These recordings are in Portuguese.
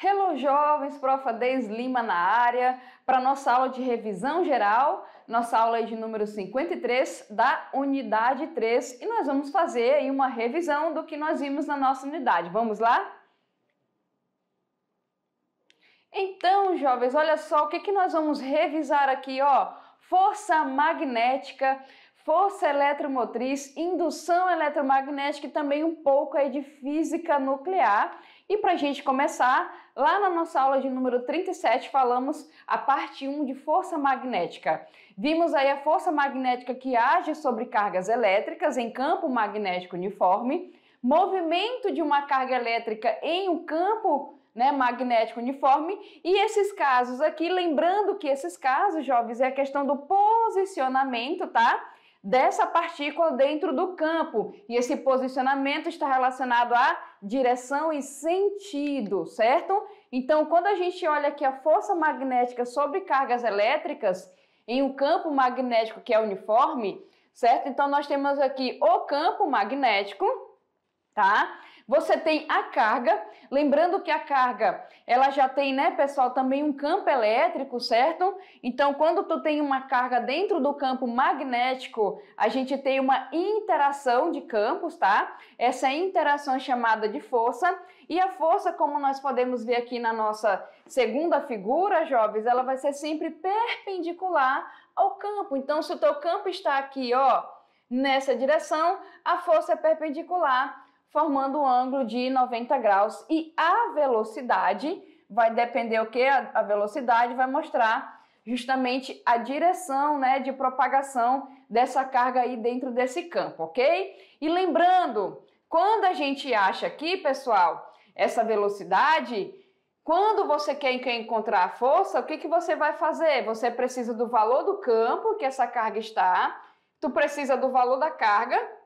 Hello, jovens, Prof. Deis Lima na área, para nossa aula de revisão geral, nossa aula de número 53 da unidade 3, e nós vamos fazer aí uma revisão do que nós vimos na nossa unidade. Vamos lá? Então, jovens, olha só o que nós vamos revisar aqui, ó. Força magnética, força eletromotriz, indução eletromagnética e também um pouco aí de física nuclear. E para a gente começar, lá na nossa aula de número 37, falamos a parte 1 de força magnética. Vimos aí a força magnética que age sobre cargas elétricas em campo magnético uniforme, movimento de uma carga elétrica em um campo magnético uniforme, e esses casos aqui, lembrando que esses casos, jovens, é a questão do posicionamento, tá? Dessa partícula dentro do campo, e esse posicionamento está relacionado à direção e sentido, certo? Então, quando a gente olha aqui a força magnética sobre cargas elétricas em um campo magnético que é uniforme, certo? Então, nós temos aqui o campo magnético, tá? Você tem a carga, lembrando que a carga, ela já tem, né, pessoal, também um campo elétrico, certo? Então, quando tu tem uma carga dentro do campo magnético, a gente tem uma interação de campos, tá? Essa interação é chamada de força, e a força, como nós podemos ver aqui na nossa segunda figura, jovens, ela vai ser sempre perpendicular ao campo. Então, se o teu campo está aqui, ó, nessa direção, a força é perpendicular, formando um ângulo de 90 graus, e a velocidade vai depender o que? A velocidade vai mostrar justamente a direção, né, de propagação dessa carga aí dentro desse campo, ok? E lembrando, quando a gente acha aqui, pessoal, essa velocidade, quando você quer encontrar a força, o que você vai fazer? Você precisa do valor do campo que essa carga está, tu precisa do valor da carga,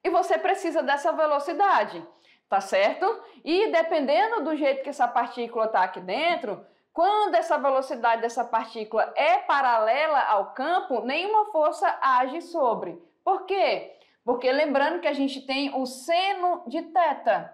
e você precisa dessa velocidade, tá certo? E dependendo do jeito que essa partícula está aqui dentro, quando essa velocidade dessa partícula é paralela ao campo, nenhuma força age sobre. Por quê? Porque lembrando que a gente tem o seno de θ.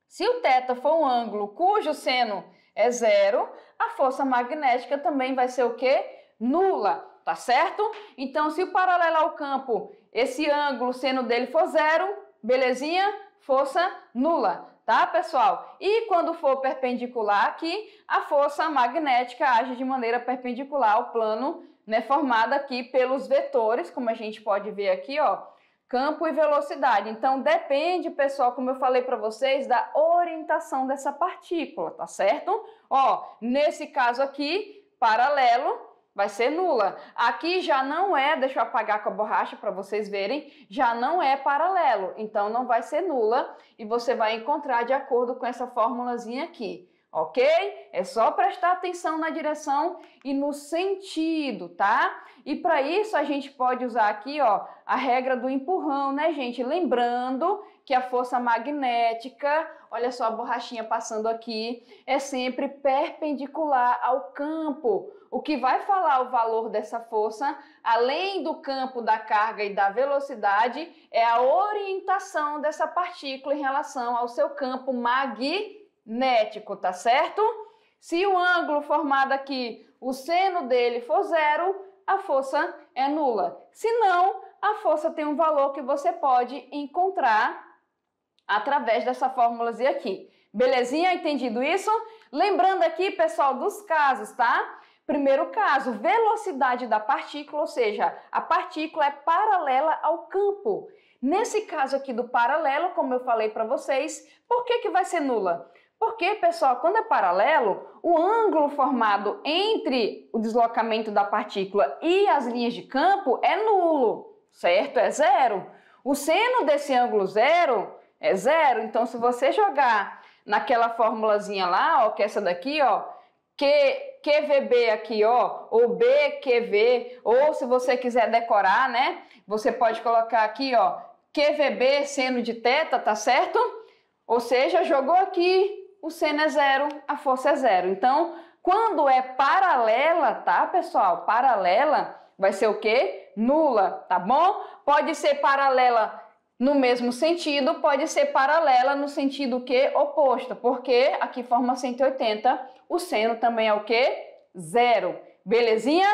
Se o θ for um ângulo cujo seno é zero, a força magnética também vai ser o quê? Nula. Tá certo? Então, se o paralelo ao campo, esse ângulo, o seno dele for zero, belezinha? Força nula, tá, pessoal? E quando for perpendicular aqui, a força magnética age de maneira perpendicular ao plano, né, formada aqui pelos vetores, como a gente pode ver aqui, ó, campo e velocidade. Então, depende, pessoal, como eu falei para vocês, da orientação dessa partícula, tá certo? Ó, nesse caso aqui, paralelo, vai ser nula. Aqui já não é, deixa eu apagar com a borracha para vocês verem, já não é paralelo, então não vai ser nula e você vai encontrar de acordo com essa formulazinha aqui, ok? É só prestar atenção na direção e no sentido, tá? E para isso a gente pode usar aqui, ó, a regra do empurrão, né, gente? Lembrando que a força magnética, olha só a borrachinha passando aqui, é sempre perpendicular ao campo. O que vai falar o valor dessa força, além do campo da carga e da velocidade, é a orientação dessa partícula em relação ao seu campo magnético, tá certo? Se o ângulo formado aqui, o seno dele for zero, a força é nula. Se não, a força tem um valor que você pode encontrar através dessa fórmulazinha aqui. Belezinha? Entendido isso? Lembrando aqui, pessoal, dos casos, tá? Primeiro caso, velocidade da partícula, ou seja, a partícula é paralela ao campo. Nesse caso aqui do paralelo, como eu falei para vocês, por que vai ser nula? Porque, pessoal, quando é paralelo, o ângulo formado entre o deslocamento da partícula e as linhas de campo é nulo, certo? É zero. O seno desse ângulo zero é zero, então se você jogar naquela formulazinha lá, ó, que é essa daqui, ó, QVB aqui, ó, ou BQV, ou se você quiser decorar, né, você pode colocar aqui, ó, QVB seno de θ, tá certo? Ou seja, jogou aqui, o seno é zero, a força é zero. Então, quando é paralela, tá, pessoal? Paralela, vai ser o quê? Nula, tá bom? Pode ser paralela no mesmo sentido, pode ser paralela no sentido que oposto, porque aqui forma 180, o seno também é o quê? Zero. Belezinha?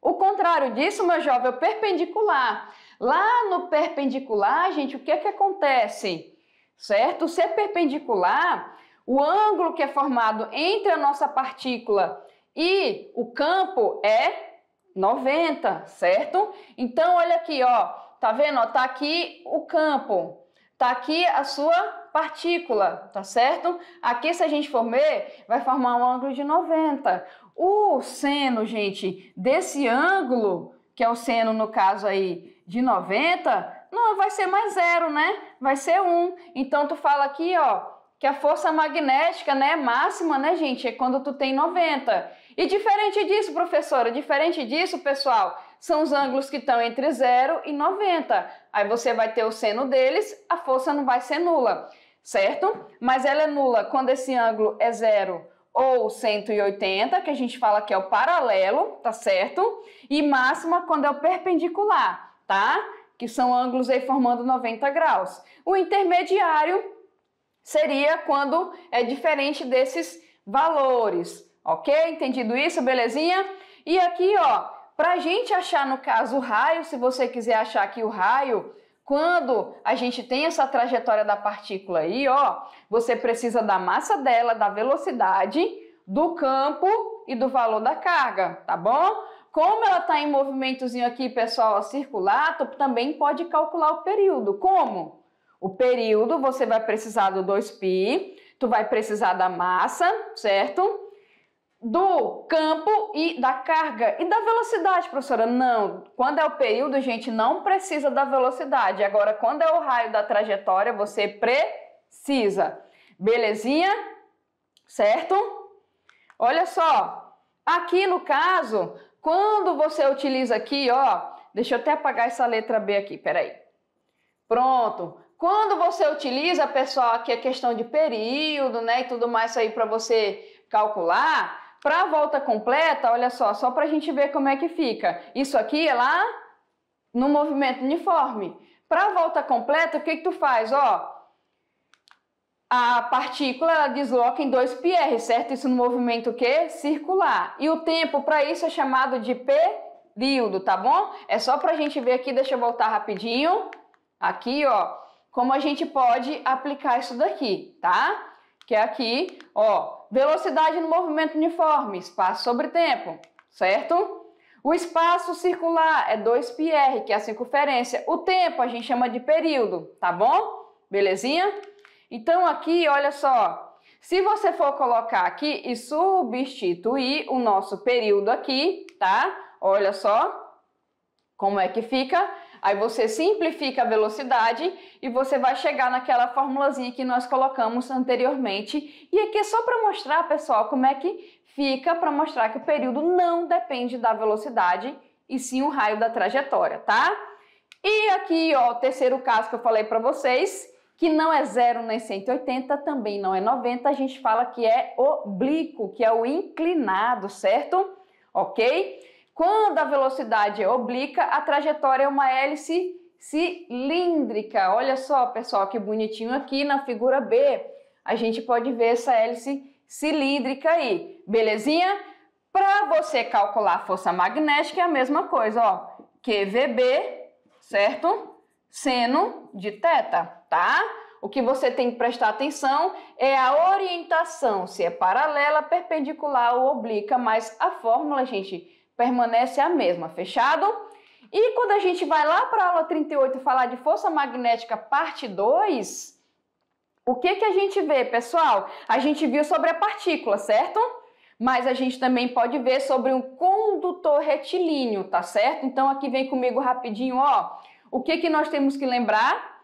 O contrário disso, meu jovem, é o perpendicular. Lá no perpendicular, gente, o que é que acontece? Certo? Se é perpendicular, o ângulo que é formado entre a nossa partícula e o campo é 90, certo? Então, olha aqui, ó, tá vendo? Ó, tá aqui o campo, tá aqui a sua partícula, tá certo? Aqui, se a gente for ver, vai formar um ângulo de 90. O seno, gente, desse ângulo, que é o seno, no caso aí, de 90, não vai ser mais zero, né? Vai ser 1. Então, tu fala aqui, ó, que a força magnética, né, máxima, né, gente, é quando tu tem 90. E diferente disso, professora, diferente disso, pessoal, são os ângulos que estão entre 0 e 90. Aí você vai ter o seno deles, a força não vai ser nula, certo? Mas ela é nula quando esse ângulo é 0 ou 180, que a gente fala que é o paralelo, tá certo? E máxima quando é o perpendicular, tá? Que são ângulos aí formando 90 graus. O intermediário seria quando é diferente desses valores, ok? Entendido isso, belezinha? E aqui, ó, pra gente achar no caso o raio, se você quiser achar aqui o raio, quando a gente tem essa trajetória da partícula aí, ó, você precisa da massa dela, da velocidade, do campo e do valor da carga, tá bom? Como ela está em movimentozinho aqui, pessoal, circular, tu também pode calcular o período. Como? O período você vai precisar do 2π, tu vai precisar da massa, certo? Do campo e da carga. E da velocidade, professora? Não. Quando é o período, gente, não precisa da velocidade. Agora, quando é o raio da trajetória, você precisa. Belezinha? Certo? Olha só. Aqui no caso, quando você utiliza aqui, ó, deixa eu até apagar essa letra B aqui, peraí. Pronto. Quando você utiliza, pessoal, aqui a questão de período, né, e tudo mais aí para você calcular, para a volta completa, olha só para a gente ver como é que fica. Isso aqui é lá no movimento uniforme. Para a volta completa, o que que tu faz? Ó, a partícula ela desloca em 2πr, certo? Isso no movimento o quê? Circular. E o tempo para isso é chamado de período, tá bom? É só para a gente ver aqui, deixa eu voltar rapidinho. Aqui, ó, como a gente pode aplicar isso daqui, tá? Que é aqui, ó, velocidade no movimento uniforme, espaço sobre tempo, certo? O espaço circular é 2πr, que é a circunferência. O tempo a gente chama de período, tá bom? Belezinha? Então aqui, olha só, se você for colocar aqui e substituir o nosso período aqui, tá? Olha só como é que fica. Aí você simplifica a velocidade e você vai chegar naquela formulazinha que nós colocamos anteriormente. E aqui é só para mostrar, pessoal, como é que fica, para mostrar que o período não depende da velocidade e sim o raio da trajetória, tá? E aqui, ó, o terceiro caso que eu falei para vocês, que não é 0 nem 180, também não é 90, a gente fala que é oblíquo, que é o inclinado, certo? Ok? Quando a velocidade é oblíqua, a trajetória é uma hélice cilíndrica. Olha só, pessoal, que bonitinho aqui na figura B. A gente pode ver essa hélice cilíndrica aí. Belezinha? Para você calcular a força magnética é a mesma coisa, ó. QVB, certo? Seno de θ, tá? O que você tem que prestar atenção é a orientação, se é paralela, perpendicular ou oblíqua, mas a fórmula, gente, permanece a mesma, fechado? E quando a gente vai lá para a aula 38 falar de força magnética parte 2, o que que a gente vê, pessoal? A gente viu sobre a partícula, certo? Mas a gente também pode ver sobre um condutor retilíneo, tá certo? Então aqui vem comigo rapidinho, ó. O que que nós temos que lembrar?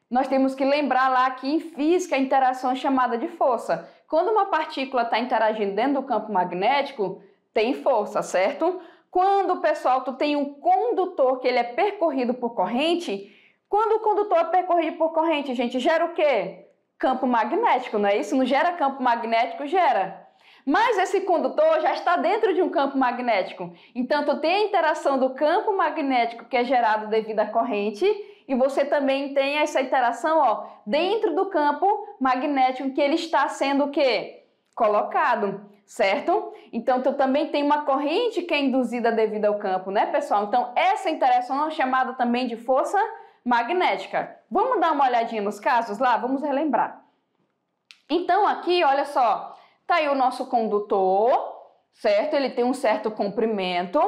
Nós temos que lembrar lá que em física a interação é chamada de força. Quando uma partícula está interagindo dentro do campo magnético, tem força, certo? Quando, pessoal, tu tem um condutor que ele é percorrido por corrente, quando o condutor é percorrido por corrente, gente, gera o quê? Campo magnético, não é isso? Não gera campo magnético? Gera. Mas esse condutor já está dentro de um campo magnético. Então, tu tem a interação do campo magnético que é gerado devido à corrente e você também tem essa interação, ó, dentro do campo magnético que ele está sendo o quê? Colocado, certo? Então, tu também tem uma corrente que é induzida devido ao campo, né, pessoal? Então, essa interação é chamada também de força magnética. Vamos dar uma olhadinha nos casos lá? Vamos relembrar. Então, aqui, olha só. Tá aí o nosso condutor, certo? Ele tem um certo comprimento,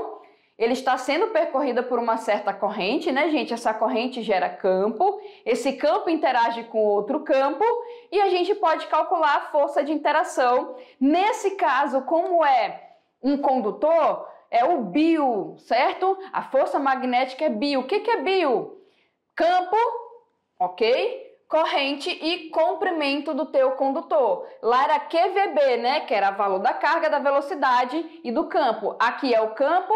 ele está sendo percorrido por uma certa corrente, né, gente? Essa corrente gera campo, esse campo interage com outro campo e a gente pode calcular a força de interação. Nesse caso, como é um condutor, é o bio, certo? A força magnética é bio. O que é bio? Campo, ok? Corrente e comprimento do teu condutor. Lá era QVB, né? Que era o valor da carga, da velocidade e do campo. Aqui é o campo,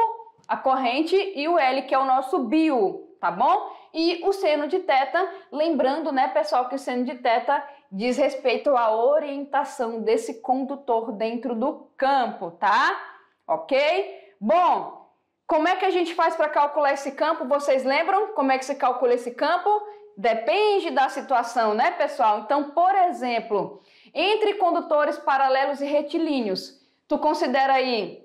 a corrente e o L, que é o nosso bio, tá bom? E o seno de θ, lembrando, né, pessoal, que o seno de θ diz respeito à orientação desse condutor dentro do campo, tá? Ok? Bom, como é que a gente faz para calcular esse campo? Vocês lembram como é que se calcula esse campo? Depende da situação, né, pessoal? Então, por exemplo, entre condutores paralelos e retilíneos, tu considera aí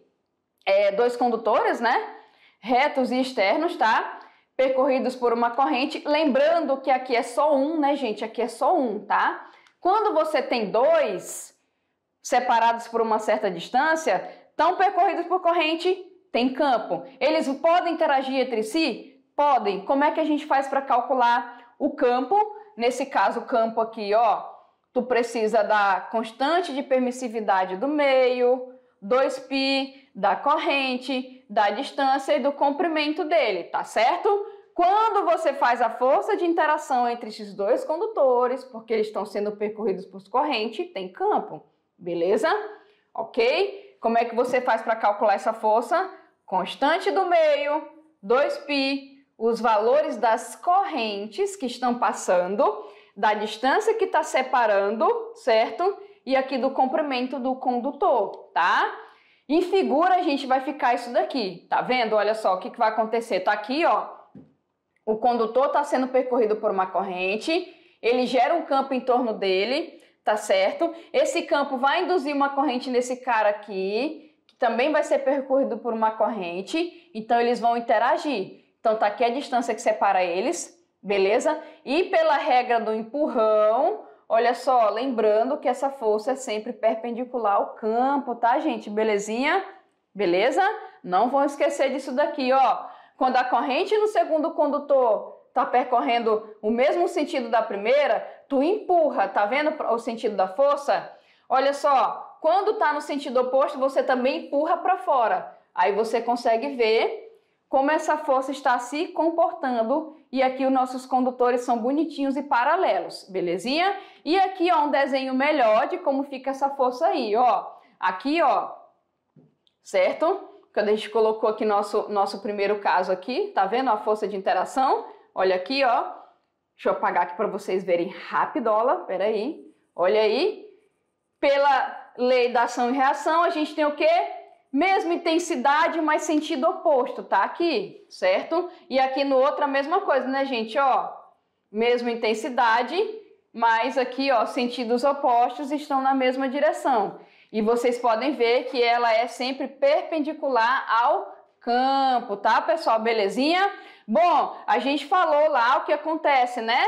dois condutores, né? Retos e externos, tá? Percorridos por uma corrente. Lembrando que aqui é só um, né, gente? Aqui é só um, tá? Quando você tem dois separados por uma certa distância, estão percorridos por corrente, tem campo. Eles podem interagir entre si? Podem. Como é que a gente faz para calcular o campo? Nesse caso, o campo aqui, ó, tu precisa da constante de permissividade do meio, 2π, da corrente, da distância e do comprimento dele, tá certo? Quando você faz a força de interação entre esses dois condutores, porque eles estão sendo percorridos por corrente, tem campo, beleza? Ok? Como é que você faz para calcular essa força? Constante do meio, 2π, os valores das correntes que estão passando, da distância que está separando, certo? E aqui do comprimento do condutor, tá? Em figura a gente vai ficar isso daqui, tá vendo? Olha só o que vai acontecer. Tá aqui, ó, o condutor está sendo percorrido por uma corrente, ele gera um campo em torno dele, tá certo? Esse campo vai induzir uma corrente nesse cara aqui, que também vai ser percorrido por uma corrente, então eles vão interagir. Então, tá aqui a distância que separa eles, beleza? E pela regra do empurrão, olha só, lembrando que essa força é sempre perpendicular ao campo, tá, gente? Belezinha? Beleza? Não vão esquecer disso daqui, ó. Quando a corrente no segundo condutor tá percorrendo o mesmo sentido da primeira, tu empurra, tá vendo o sentido da força? Olha só, quando tá no sentido oposto, você também empurra para fora. Aí você consegue ver como essa força está se comportando, e aqui os nossos condutores são bonitinhos e paralelos, belezinha? E aqui, ó, um desenho melhor de como fica essa força aí, ó. Aqui, ó, certo? Quando a gente colocou aqui nosso primeiro caso aqui, tá vendo a força de interação? Olha aqui, ó. Deixa eu apagar aqui para vocês verem rapidola, peraí. Olha aí. Pela lei da ação e reação, a gente tem o quê? Mesma intensidade, mas sentido oposto, tá aqui, certo? E aqui no outro a mesma coisa, né, gente? Ó, mesma intensidade, mas aqui, ó, sentidos opostos estão na mesma direção. E vocês podem ver que ela é sempre perpendicular ao campo, tá, pessoal? Belezinha? Bom, a gente falou lá o que acontece, né?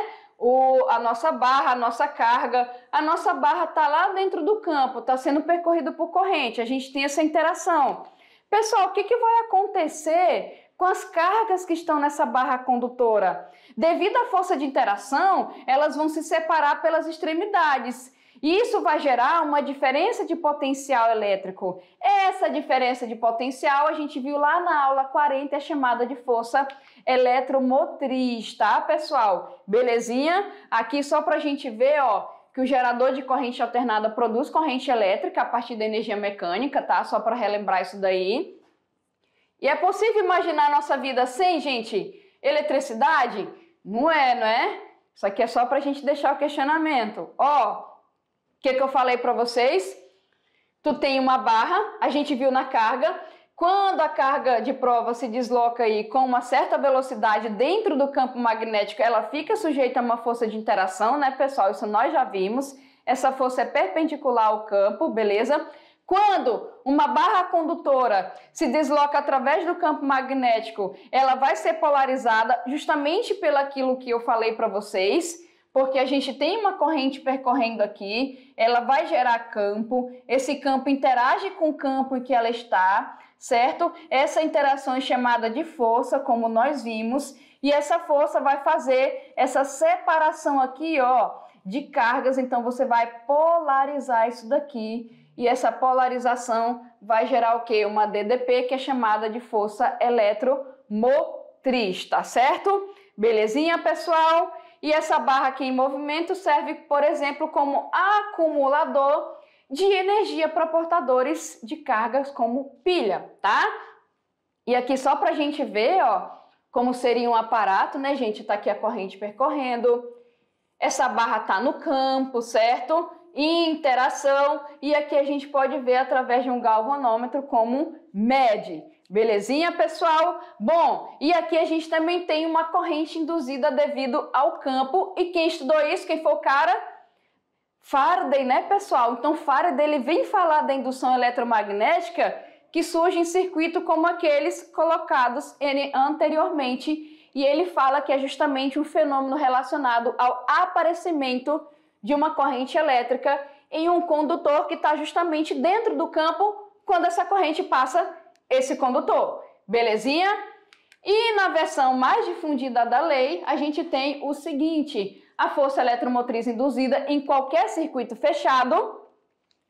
A nossa barra, a nossa carga, a nossa barra está lá dentro do campo, está sendo percorrido por corrente, a gente tem essa interação. Pessoal, o que vai acontecer com as cargas que estão nessa barra condutora? Devido à força de interação, elas vão se separar pelas extremidades. E isso vai gerar uma diferença de potencial elétrico. Essa diferença de potencial a gente viu lá na aula 40, é chamada de força eletromotriz, tá, pessoal? Belezinha? Aqui só pra gente ver, ó, que o gerador de corrente alternada produz corrente elétrica a partir da energia mecânica, tá? Só para relembrar isso daí. E é possível imaginar a nossa vida sem, gente, eletricidade? Não é, não é? Isso aqui é só pra gente deixar o questionamento. Ó, o que eu falei para vocês? tu tem uma barra, a gente viu na carga, quando a carga de prova se desloca aí com uma certa velocidade dentro do campo magnético, ela fica sujeita a uma força de interação, né, pessoal? Isso nós já vimos. Essa força é perpendicular ao campo, beleza? Quando uma barra condutora se desloca através do campo magnético, ela vai ser polarizada justamente pelaquilo que eu falei para vocês, porque a gente tem uma corrente percorrendo aqui, ela vai gerar campo, esse campo interage com o campo em que ela está, certo? Essa interação é chamada de força, como nós vimos, e essa força vai fazer essa separação aqui, ó, de cargas, então você vai polarizar isso daqui, e essa polarização vai gerar o quê? Uma DDP, que é chamada de força eletromotriz, tá certo? Belezinha, pessoal? E essa barra aqui em movimento serve, por exemplo, como acumulador de energia para portadores de cargas como pilha, tá? E aqui só para a gente ver, ó, como seria um aparato, né, gente? Tá aqui a corrente percorrendo, essa barra tá no campo, certo? Interação, e aqui a gente pode ver através de um galvanômetro como mede. Belezinha, pessoal? Bom, e aqui a gente também tem uma corrente induzida devido ao campo, e quem estudou isso, quem foi o cara? Faraday, né, pessoal? Então, Faraday, ele vem falar da indução eletromagnética que surge em circuito como aqueles colocados anteriormente, e ele fala que é justamente um fenômeno relacionado ao aparecimento de uma corrente elétrica em um condutor que está justamente dentro do campo quando essa corrente passa esse condutor. Belezinha? E na versão mais difundida da lei, a gente tem o seguinte: a força eletromotriz induzida em qualquer circuito fechado,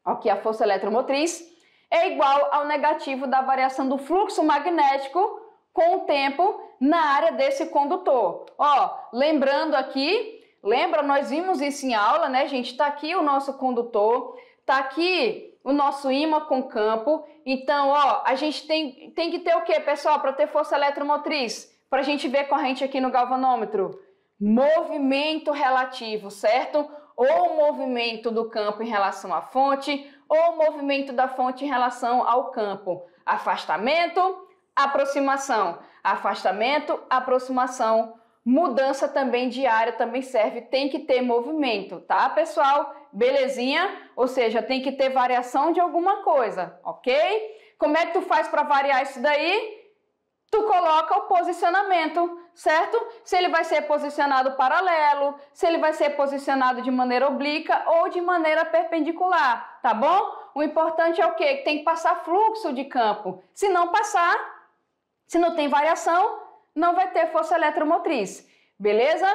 aqui a força eletromotriz, é igual ao negativo da variação do fluxo magnético com o tempo na área desse condutor. Ó, lembrando aqui, lembra, nós vimos isso em aula, né, gente? Tá aqui o nosso condutor, tá aqui o nosso ímã com campo. Então, ó, a gente tem que ter o quê, pessoal, para ter força eletromotriz? Para a gente ver corrente aqui no galvanômetro? Movimento relativo, certo? Ou movimento do campo em relação à fonte, ou movimento da fonte em relação ao campo. Afastamento, aproximação. Afastamento, aproximação. Mudança também de área também serve, tem que ter movimento, tá, pessoal? Belezinha? Ou seja, tem que ter variação de alguma coisa, ok? Como é que tu faz para variar isso daí? Tu coloca o posicionamento, certo? Se ele vai ser posicionado paralelo, se ele vai ser posicionado de maneira oblíqua ou de maneira perpendicular, tá bom? O importante é o quê? Que tem que passar fluxo de campo. Se não passar, se não tem variação, não vai ter força eletromotriz, beleza?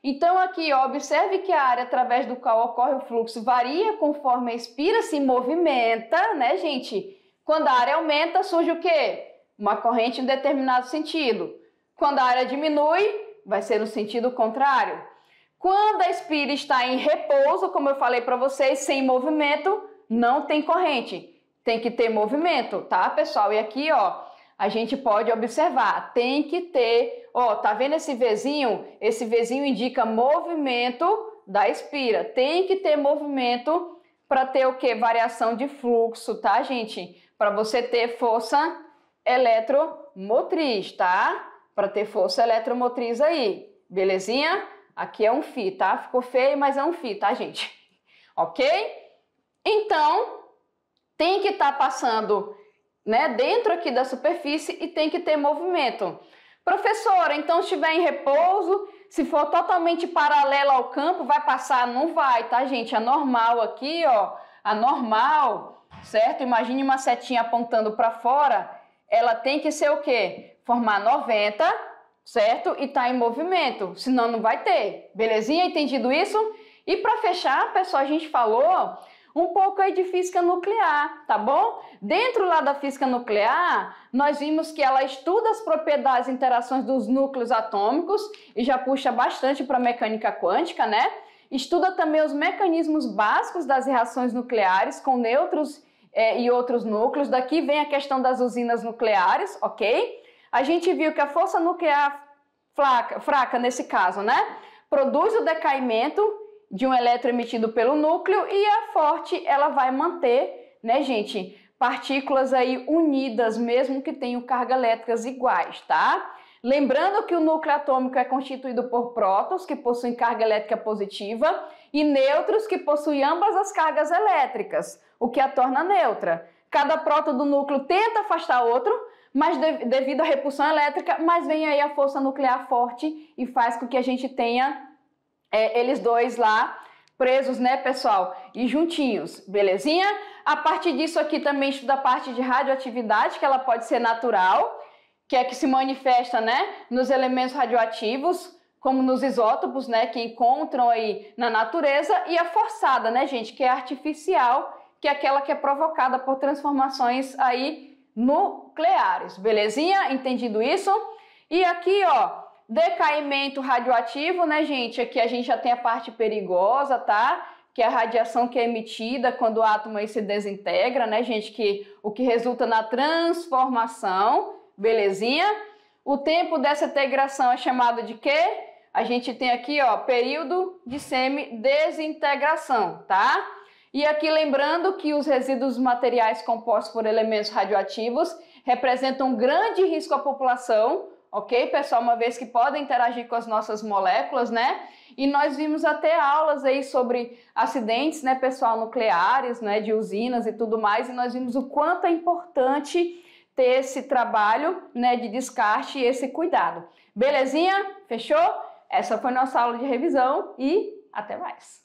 Então aqui, ó, observe que a área através do qual ocorre o fluxo varia conforme a espira se movimenta, né, gente? Quando a área aumenta, surge o quê? Uma corrente em determinado sentido. Quando a área diminui, vai ser no sentido contrário. Quando a espira está em repouso, como eu falei para vocês, sem movimento, não tem corrente. Tem que ter movimento, tá, pessoal? E aqui, ó, a gente pode observar, tem que ter, ó, tá vendo esse Vzinho? Esse Vzinho indica movimento da espira. Tem que ter movimento para ter o quê? Variação de fluxo, tá, gente? Para você ter força eletromotriz, tá? Para ter força eletromotriz aí, belezinha? Aqui é um φ, tá? Ficou feio, mas é um φ, tá, gente? Ok? Então, tem que estar passando, né, dentro aqui da superfície e tem que ter movimento. Professora, então se estiver em repouso, se for totalmente paralelo ao campo, vai passar? Não vai, tá, gente? A normal aqui, ó, a normal, certo? Imagine uma setinha apontando para fora, ela tem que ser o quê? Formar 90, certo? E tá em movimento, senão não vai ter. Belezinha? Entendido isso? E para fechar, pessoal, a gente falou um pouco aí de física nuclear, tá bom? Dentro lá da física nuclear, nós vimos que ela estuda as propriedades e interações dos núcleos atômicos e já puxa bastante para a mecânica quântica, né? Estuda também os mecanismos básicos das reações nucleares com nêutrons e outros núcleos. Daqui vem a questão das usinas nucleares, ok? A gente viu que a força nuclear fraca nesse caso, né? Produz o decaimento de um elétron emitido pelo núcleo e a forte ela vai manter, né, gente, partículas aí unidas, mesmo que tenham cargas elétricas iguais, tá? Lembrando que o núcleo atômico é constituído por prótons, que possuem carga elétrica positiva, e nêutrons, que possuem ambas as cargas elétricas, o que a torna neutra. Cada próton do núcleo tenta afastar outro, mas devido à repulsão elétrica, mas vem aí a força nuclear forte e faz com que a gente tenha eles dois lá presos, né, pessoal? E juntinhos, belezinha? A partir disso aqui também estuda a parte de radioatividade, que ela pode ser natural, que é que se manifesta, né, nos elementos radioativos, como nos isótopos, né, que encontram aí na natureza, e a forçada, né, gente, que é artificial, que é aquela que é provocada por transformações aí nucleares, belezinha? Entendido isso? E aqui, ó, decaimento radioativo, né, gente? Aqui a gente já tem a parte perigosa, tá? Que é a radiação que é emitida quando o átomo aí se desintegra, né, gente? O que resulta na transformação, belezinha? O tempo dessa integração é chamado de quê? A gente tem aqui, ó, período de semidesintegração, tá? E aqui lembrando que os resíduos materiais compostos por elementos radioativos representam um grande risco à população, ok, pessoal? Uma vez que podem interagir com as nossas moléculas, né? E nós vimos até aulas aí sobre acidentes, né, pessoal, nucleares, né, de usinas e tudo mais, e nós vimos o quanto é importante ter esse trabalho, né, de descarte e esse cuidado. Belezinha? Fechou? Essa foi nossa aula de revisão e até mais!